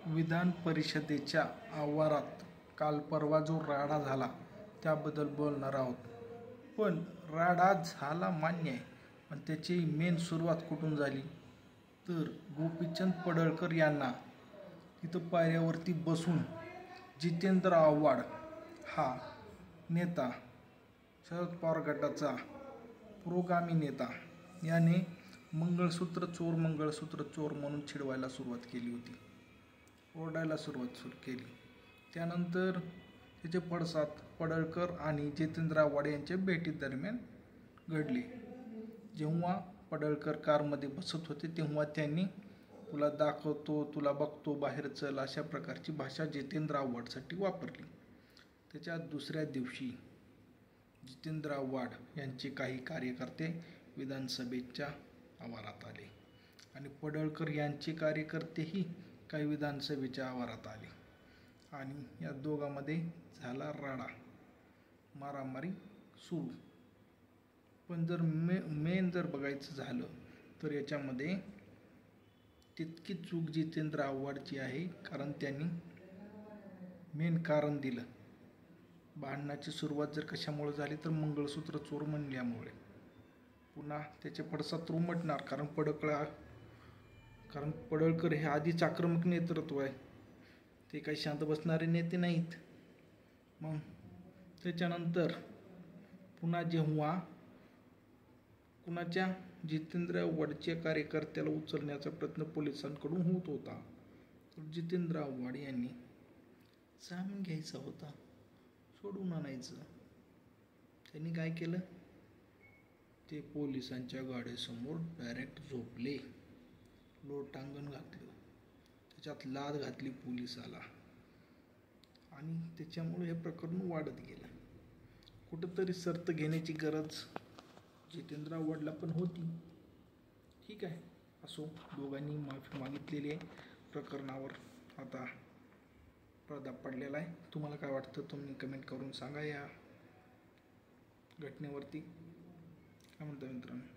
विधान परिषदेच्या आवारात काल परवा जो राडा झाला त्याबद्दल बोलणार आहोत. पण राडा झाला मान्य आहे, पण त्याची मेन सुरुवात कुठून झाली तर गोपीचंद पडळकर यांना तिथं पायऱ्यावरती बसून जितेंद्र आव्हाड हा नेता, शरद पवार गटाचा पुरोगामी नेता याने मंगळसूत्र चोर म्हणून चिडवायला सुरुवात केली होती, ओरडायला सुरुवात केली. त्यानंतर त्याचे पडसाद पडळकर आणि जितेंद्र आव्हाड यांच्या भेटीदरम्यान घडले. जेव्हा पडळकर कारमध्ये बसत होते तेव्हा त्यांनी तुला दाखवतो, तुला बघतो, बाहेर चल अशा प्रकारची भाषा जितेंद्र आव्हाडसाठी वापरली. त्याच्या दुसऱ्या दिवशी जितेंद्र आव्हाड यांचे काही कार्यकर्ते विधानसभेच्या आवारात आले आणि पडळकर यांचे कार्यकर्तेही काही विधानसभेच्या आवारात आले आणि या दोघांमध्ये झाला राडा, मारामारी सुरू. पण जर मेन बघायचं झालं तर याच्यामध्ये तितकी चूक जितेंद्र आव्हाडची आहे, कारण त्यांनी मेन कारण दिलं. भांडणाची सुरुवात जर कशामुळे झाली तर मंगळसूत्र चोर म्हणल्यामुळे. पुन्हा त्याचे पडसाद उमटणार, कारण पडळकर हे आधीच आक्रमक नेतृत्व आहे, ते काही शांत बसणारे नेते नाहीत. मग त्याच्यानंतर पुन्हा जेव्हा कुणाच्या जितेंद्र आव्हाडच्या कार्यकर्त्याला उचलण्याचा प्रयत्न पोलिसांकडून होत होता तर जितेंद्र आव्हाड यांनी जामीन घ्यायचा होता, सोडून आणायचं. त्यांनी काय केलं, ते पोलिसांच्या गाडीसमोर डायरेक्ट झोपले, लोटांगण घातलं, त्याच्यात लाद घातली पोलिसाला आणि त्याच्यामुळे हे प्रकरण वाढत गेलं. कुठंतरी शर्त घेण्याची गरज जितेंद्र आव्हाडला पण होती. ठीक आहे, असो, दोघांनी माफी मागितलेली आहे. प्रकरणावर आता पडदा पडलेला आहे. तुम्हाला काय वाटतं तुम्ही कमेंट करून सांगा. या घटनेवरती काय म्हणता मित्रांनो.